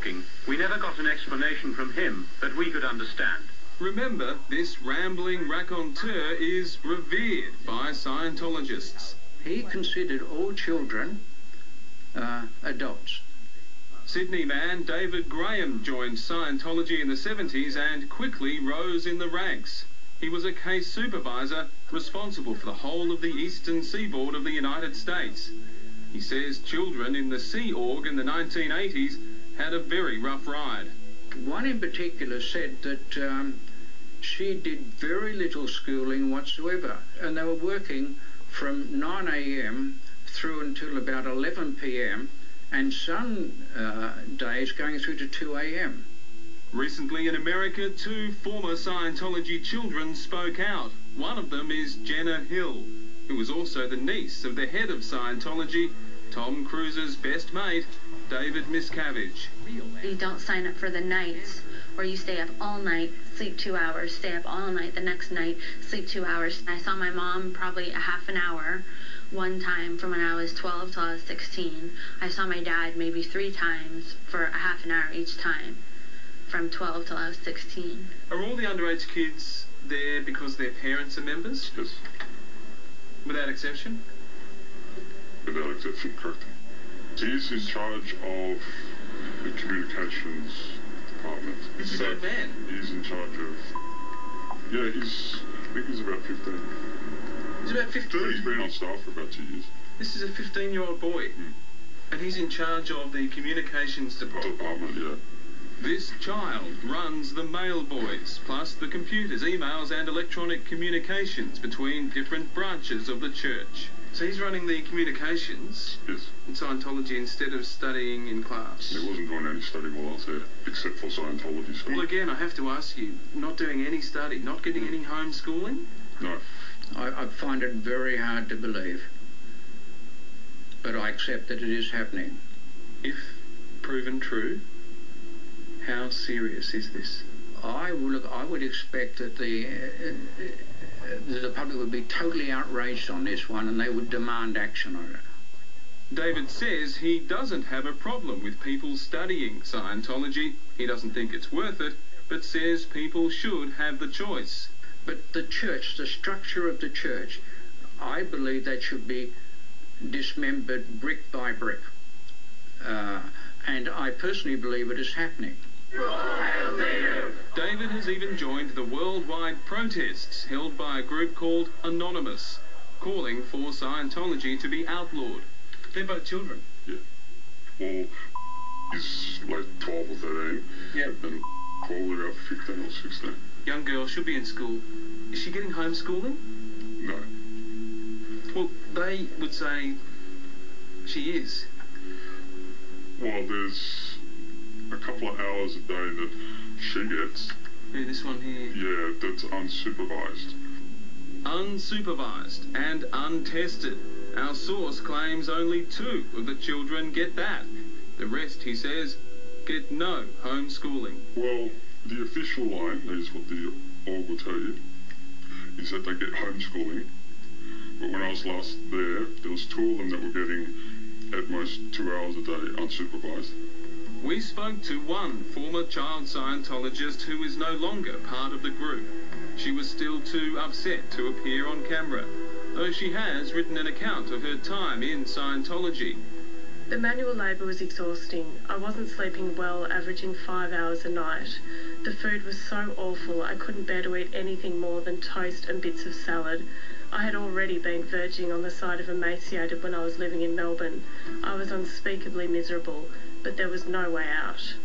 talking, we never got an explanation from him that we could understand. Remember, this rambling raconteur is revered by Scientologists. He considered all children adults. Sydney man David Graham joined Scientology in the 70s and quickly rose in the ranks. He was a case supervisor responsible for the whole of the eastern seaboard of the United States. He says children in the Sea Org in the 1980s had a very rough ride. One in particular said that she did very little schooling whatsoever, and they were working from 9 a.m. through until about 11 p.m. and some days going through to 2 a.m. Recently in America, 2 former Scientology children spoke out. One of them is Jenna Hill, who was also the niece of the head of Scientology, Tom Cruise's best mate, David Miscavige. You don't sign up for the nights where you stay up all night, sleep 2 hours, stay up all night, the next night, sleep 2 hours. I saw my mom probably a half an hour one time from when I was 12 till I was 16. I saw my dad maybe 3 times for a half an hour each time, from 12 till I was 16. Are all the underage kids there because their parents are members? Yes. Without exception? Without exception, correct. He's in charge of the communications department. He's a good man. He's in charge of... Yeah, I think he's about 15. He's about 15? He's been on staff for about 2 years. This is a 15-year-old boy. And he's in charge of the communications department. Yeah. This child runs the mail boys, plus the computers, emails and electronic communications between different branches of the church. So he's running the communications in Scientology instead of studying in class. He wasn't doing any study while I was there, except for Scientology school. Well, again, I have to ask you, not doing any study, not getting any homeschooling? No. I find it very hard to believe, but I accept that it is happening. If proven true, how serious is this? I would expect that the public would be totally outraged on this one and they would demand action on it. David says he doesn't have a problem with people studying Scientology. He doesn't think it's worth it, but says people should have the choice. But the church, the structure of the church, I believe that should be dismembered brick by brick. And I personally believe it is happening. David has even joined the worldwide protests held by a group called Anonymous, calling for Scientology to be outlawed. They're both children. Yeah. Well, he's like 12 or 13. Yeah. And probably about 15 or 16. Young girl should be in school. Is she getting homeschooling? No. Well, they would say she is. Well, there's a couple of hours a day that she gets. Yeah, this one here. Yeah, that's unsupervised. Unsupervised and untested. Our source claims only 2 of the children get that. The rest, he says, get no homeschooling. Well, the official line, is what the org will tell you, is that they get homeschooling. But when I was last there was 2 of them that were getting at most 2 hours a day unsupervised. We spoke to one former child Scientologist who is no longer part of the group. She was still too upset to appear on camera, though she has written an account of her time in Scientology. The manual labour was exhausting. I wasn't sleeping well, averaging 5 hours a night. The food was so awful I couldn't bear to eat anything more than toast and bits of salad. I had already been verging on the side of emaciated when I was living in Melbourne. I was unspeakably miserable, but there was no way out.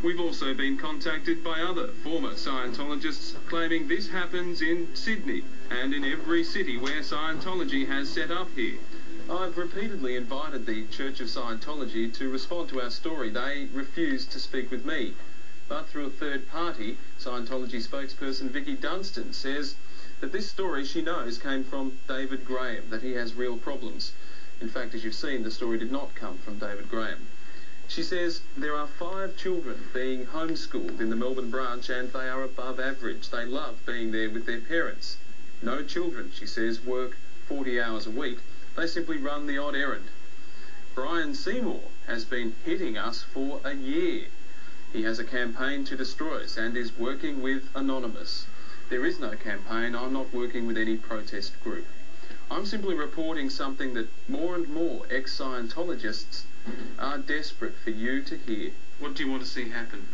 We've also been contacted by other former Scientologists claiming this happens in Sydney and in every city where Scientology has set up here. I've repeatedly invited the Church of Scientology to respond to our story. They refused to speak with me. But through a third party, Scientology spokesperson Vicky Dunstan says that this story she knows came from David Graham, that he has real problems. In fact, as you've seen, the story did not come from David Graham. She says there are 5 children being homeschooled in the Melbourne branch and they are above average. They love being there with their parents. No children, she says, work 40 hours a week. They simply run the odd errand. Brian Seymour has been hitting us for a year. He has a campaign to destroy us and is working with Anonymous. There is no campaign. I'm not working with any protest group. I'm simply reporting something that more and more ex-Scientologists are desperate for you to hear. What do you want to see happen?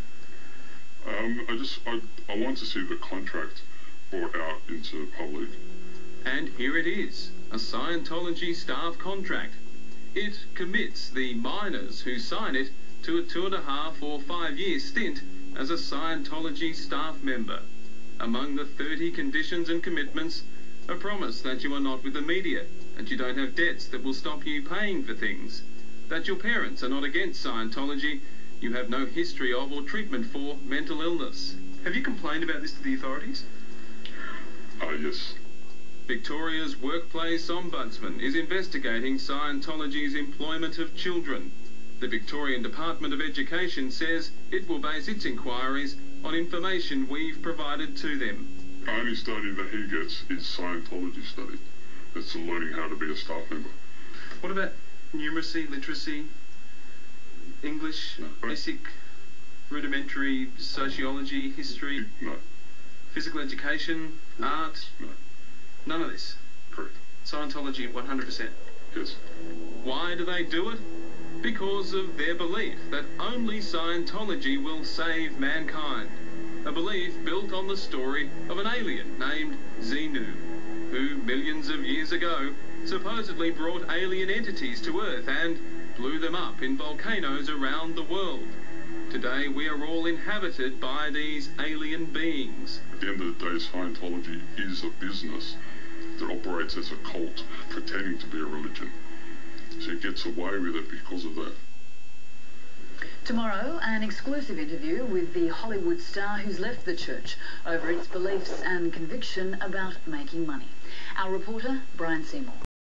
I want to see the contract brought out into the public. And here it is, a Scientology staff contract. It commits the minors who sign it to a 2.5 or 5 year stint as a Scientology staff member. Among the 30 conditions and commitments, a promise that you are not with the media, that you don't have debts that will stop you paying for things, that your parents are not against Scientology, you have no history of or treatment for mental illness. Have you complained about this to the authorities? Yes. Victoria's Workplace Ombudsman is investigating Scientology's employment of children. The Victorian Department of Education says it will base its inquiries on information we've provided to them. The only study that he gets is Scientology study. That's learning how to be a staff member. What about numeracy, literacy, English, basic, rudimentary sociology, history? No. Physical education, art? No. None of this? Correct. Scientology 100%? Yes. Why do they do it? Because of their belief that only Scientology will save mankind. A belief built on the story of an alien named Xenu, who millions of years ago supposedly brought alien entities to Earth and blew them up in volcanoes around the world. Today we are all inhabited by these alien beings. At the end of the day, Scientology is a business that operates as a cult, pretending to be a religion. So it gets away with it because of that. Tomorrow, an exclusive interview with the Hollywood star who's left the church over its beliefs and conviction about making money. Our reporter, Brian Seymour.